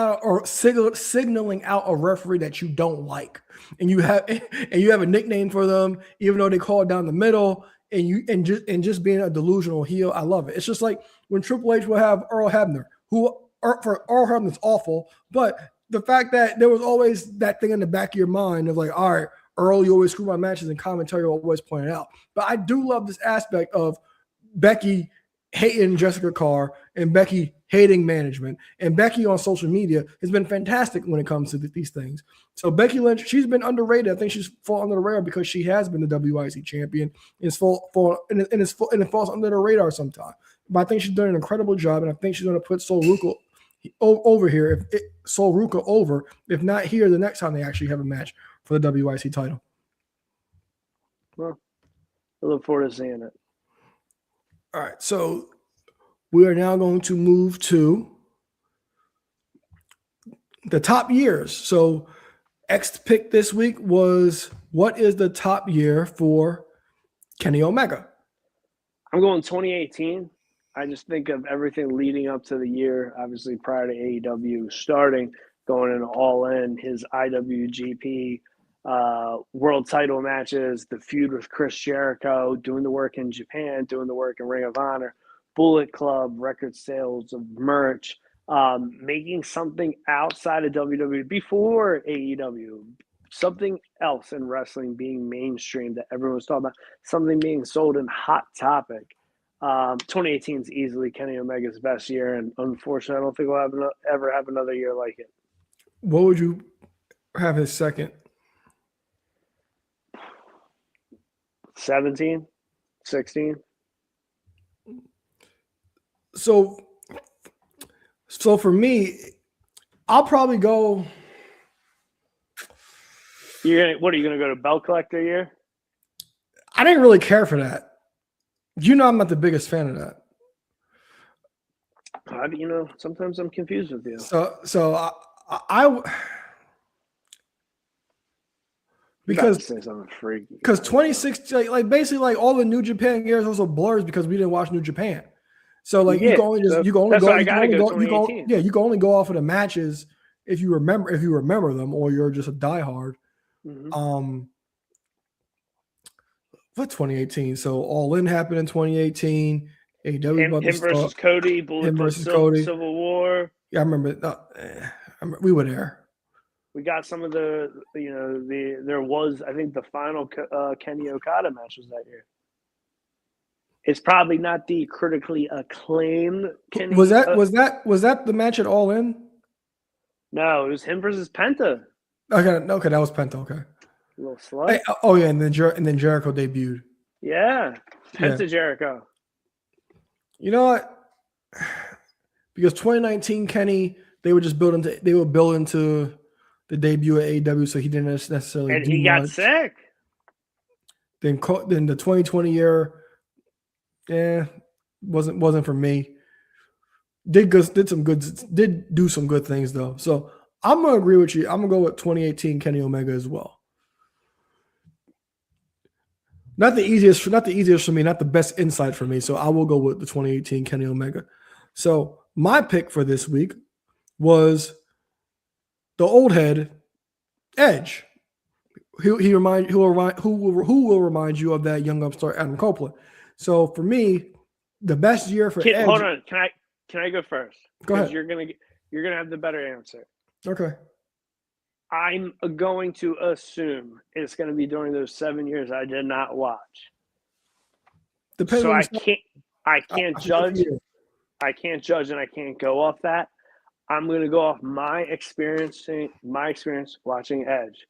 out a referee that you don't like, and you have a nickname for them, even though they call it down the middle, and just being a delusional heel. I love it. It's just like when Triple H will have Earl Hebner, for Earl Hebner's awful, but the fact that there was always that thing in the back of your mind of like, all right, Earl, you always screw my matches, and commentary will always point it out. But I do love this aspect of Becky hating Jessica Carr and Becky hating management, and Becky on social media has been fantastic when it comes to these things. So Becky Lynch, she's been underrated. I think she's fallen under the radar because she has been the WIC champion. It falls under the radar sometimes. But I think she's done an incredible job, and I think she's going to put Sol Ruca over here. Sol Ruca over, if not here, the next time they actually have a match for the WIC title. Well, I look forward to seeing it. All right, so we are now going to move to the top years. So X pick this week was, what is the top year for Kenny Omega? I'm going 2018. I just think of everything leading up to the year, obviously prior to AEW starting, going in all in, his IWGP world title matches, the feud with Chris Jericho, doing the work in Japan, doing the work in Ring of Honor, Bullet Club, record sales of merch, Making something outside of WWE before AEW, something else in wrestling being mainstream that everyone's talking about, something being sold in Hot Topic. 2018 is easily Kenny Omega's best year, and unfortunately, I don't think we'll ever have another year like it. What would you have his second? 17, 16. So for me, I'll probably go. What are you gonna go to belt collector year? I didn't really care for that. You know, I'm not the biggest fan of that. Sometimes I'm confused with you. So I because say something freaky. Because 2016, like basically, like all the New Japan years also blurs because we didn't watch New Japan. So like you can only go off of the matches if you remember them, or you're just a diehard. Mm-hmm. What 2018? So All In happened in 2018. AEW him versus Cody, Civil War. Yeah, I remember. We were there. We got some of there was, I think the final Kenny Okada match was that year. It's probably not the critically acclaimed Kenny. Was that the match at All In? No, it was him versus Penta. Okay, that was Penta. Okay. A little slut. Hey, oh yeah, and then Jericho debuted. Yeah, Penta Jericho. You know what? Because 2019 Kenny, they would build into the debut at AEW, so he didn't necessarily. And he got sick. Then the 2020 year, wasn't for me. Did do some good things though. So I'm gonna agree with you. I'm gonna go with 2018 Kenny Omega as well. Not the easiest for me, not the best insight for me. So I will go with the 2018 Kenny Omega. So my pick for this week was the old head Edge. Who will remind you of that young upstart Adam Copeland. So for me, the best year for Edge. Hold on, can I go first? Go ahead. You're gonna have the better answer. Okay. I'm going to assume it's going to be during those 7 years I did not watch. Depends. So I can't judge. I can't judge, and I can't go off that. I'm going to go off my experience watching Edge.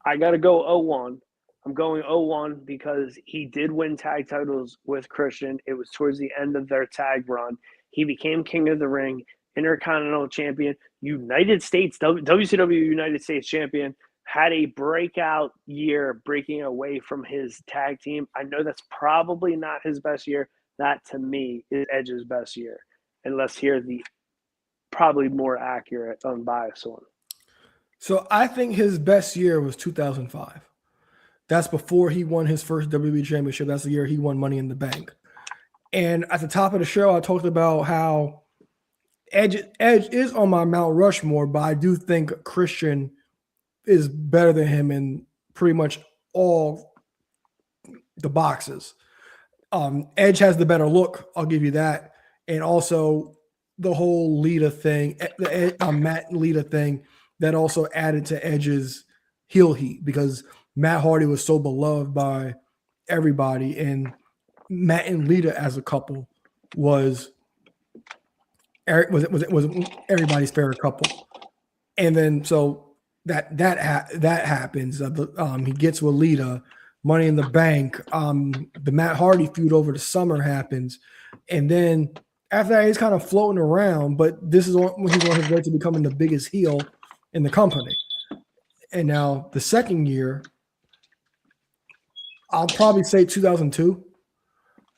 I got to go 0-1. I'm going 0-1 because he did win tag titles with Christian. It was towards the end of their tag run. He became King of the Ring, Intercontinental Champion, United States, WCW United States Champion, had a breakout year breaking away from his tag team. I know that's probably not his best year. That, to me, is Edge's best year. And let's hear the probably more accurate, unbiased one. So I think his best year was 2005. That's before he won his first WWE championship. That's the year he won Money in the Bank. And at the top of the show, I talked about how Edge is on my Mount Rushmore, but I do think Christian is better than him in pretty much all the boxes. Edge has the better look, I'll give you that. And also the whole Lita thing, Matt and Lita thing, that also added to Edge's heel heat because Matt Hardy was so beloved by everybody, and Matt and Lita as a couple was everybody's favorite couple. And then so that happens. He gets with Lita, Money in the Bank. The Matt Hardy feud over the summer happens, and then after that he's kind of floating around. But this is when he's on his way to becoming the biggest heel in the company. And now the second year, I'll probably say 2002.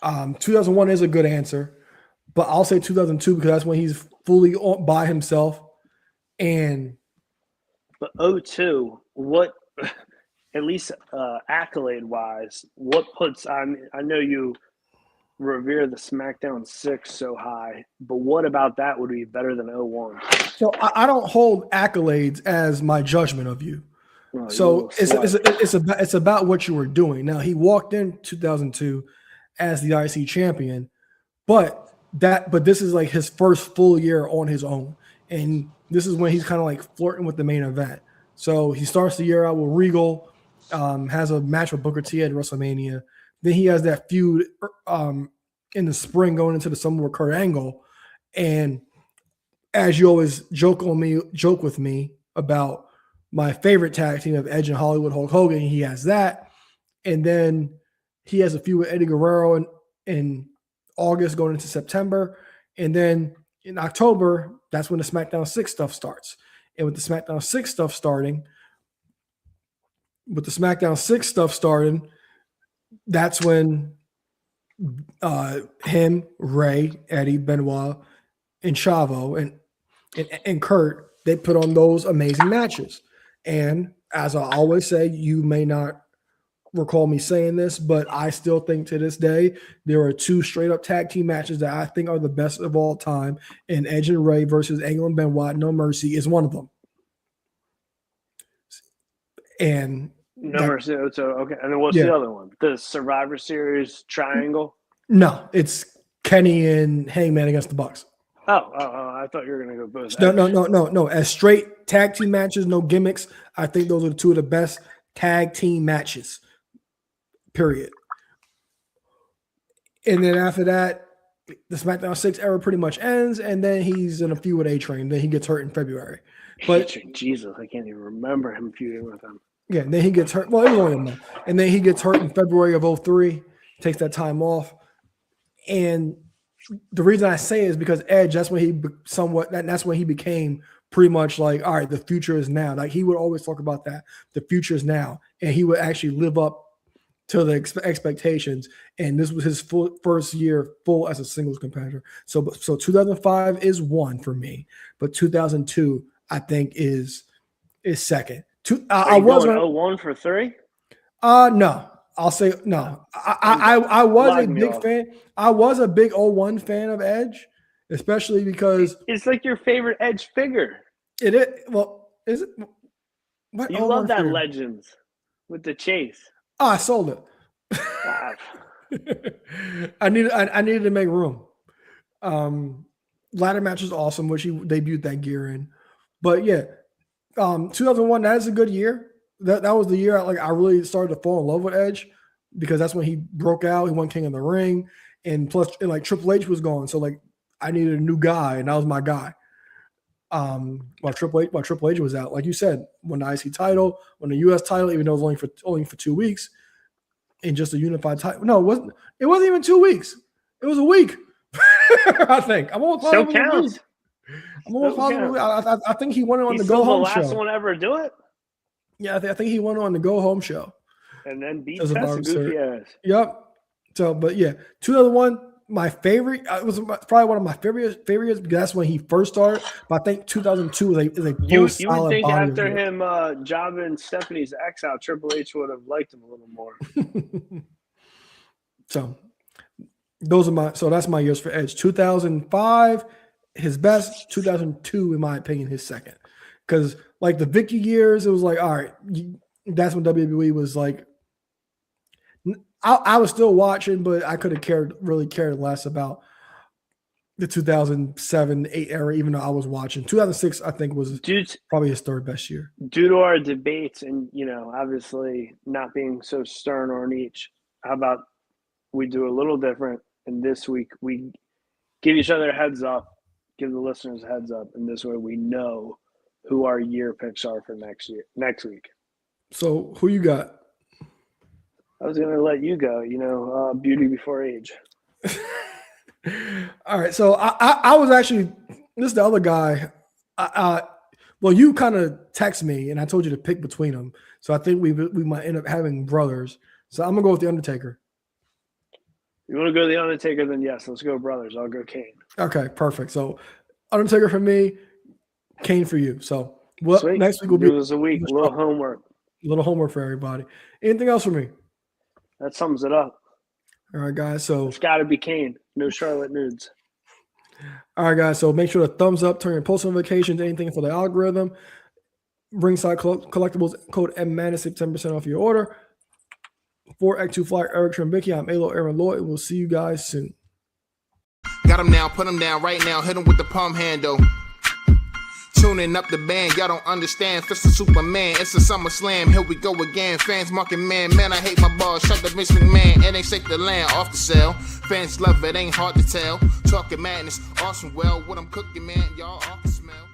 2001 is a good answer, but I'll say 2002 because that's when he's fully by himself. But 02, what, at least accolade wise, what puts I know you revere the SmackDown 6 so high, but what about that would be better than 01? So I don't hold accolades as my judgment of you. Oh, so it's about what you were doing. Now he walked in 2002 as the IC champion, but but this is like his first full year on his own. And this is when he's kind of like flirting with the main event. So he starts the year out with Regal, has a match with Booker T at WrestleMania. Then he has that feud in the spring going into the summer with Kurt Angle. And as you always joke with me about my favorite tag team of Edge and Hollywood Hulk Hogan, he has that. And then he has a feud with Eddie Guerrero in August going into September. And then in October, that's when the SmackDown 6 stuff starts. And with the SmackDown 6 stuff starting, that's when him, Ray, Eddie, Benoit, and Chavo and Kurt, they put on those amazing matches. And as I always say, you may not recall me saying this, but I still think to this day there are two straight up tag team matches that I think are the best of all time, and Edge and Ray versus Angle and Benoit, No Mercy is one of them. And No Mercy. So okay, and then what's the other one? The Survivor Series triangle? No, it's Kenny and Hangman against the Bucks. Oh, I thought you were gonna go both. No. As straight tag team matches, no gimmicks. I think those are the two of the best tag team matches. Period. And then after that, the SmackDown 6 era pretty much ends, and then he's in a feud with A-Train. Then he gets hurt in February. But Jesus, I can't even remember him feuding with him. Yeah, and then he gets hurt. Well, it was only a month. And then he gets hurt in February of 2003, takes that time off. And the reason I say is because Edge, that's when he became pretty much like, all right, the future is now. Like he would always talk about that. The future is now. And he would actually live up to the expectations, and this was his first year full as a singles competitor. So 2005 is one for me, but 2002 I think is second. I was 01 for 3. No, I'll say no. I was a big fan. I was a big 01 fan of Edge, especially because it's like your favorite Edge figure. It is. Well, is it? What, you love that figure? Legends with the chase. Oh, I sold it. I needed to make room. Ladder match is awesome, which he debuted that gear in. But yeah, 2001, that is a good year. That was the year I really started to fall in love with Edge, because that's when he broke out. He won King of the Ring, and plus like Triple H was gone, so like I needed a new guy, and that was my guy. While Triple H was out, like you said, won the IC title, won the US title, even though it was only for 2 weeks, and just a unified title. No, it wasn't even 2 weeks. It was a week. I think. I'm almost still counts. I'm almost positive. I think he won it on the Go Home show. The last one ever do it. Yeah, I think he won it on the Go Home show. And then beat Tessa goofy ass. Yep. So, but yeah, 2001. My favorite, it was probably one of my favorites because that's when he first started. But I think 2002 is a you would think after him jobbing Stephanie's ex out, Triple H would have liked him a little more. So that's my years for Edge. 2005, his best. 2002, in my opinion, his second. Because like the Vicky years, it was like, all right, that's when WWE was like. I was still watching, but I could have really cared less about the 2007-8 era, even though I was watching. 2006, I think, was probably his third best year. Due to our debates and, obviously not being so stern on each, how about we do a little different? And this week we give each other a heads up, give the listeners a heads up, and this way we know who our year picks are for next week. So who you got? I was going to let you go, beauty before age. All right. So I was actually, this is the other guy. Well, you kind of text me and I told you to pick between them. So I think we might end up having brothers. So I'm going to go with The Undertaker. You want to go The Undertaker? Then yes, let's go brothers. I'll go Kane. Okay, perfect. So Undertaker for me, Kane for you. So next week will be a week. A little homework for everybody. Anything else for me? That sums it up. All right, guys. So it's got to be Kane. No Charlotte nudes. All right, guys. So make sure to thumbs up, turn your post notifications, anything for the algorithm. Ringside Collectibles code MMADNESS, save 10% off your order. For X2 Flyer, Eric Trembicki, I'm Alo Aaron Lloyd, and we'll see you guys soon. Got him now, put him down right now, hit him with the palm handle. Tuning up the band, y'all don't understand. Fist of Superman, it's a SummerSlam. Here we go again. Fans marking man, I hate my balls. Shut the Vince McMahon, it ain't safe to land off the cell. Fans love it, ain't hard to tell. Talking madness, awesome. Well, what I'm cooking, man, y'all off the smell.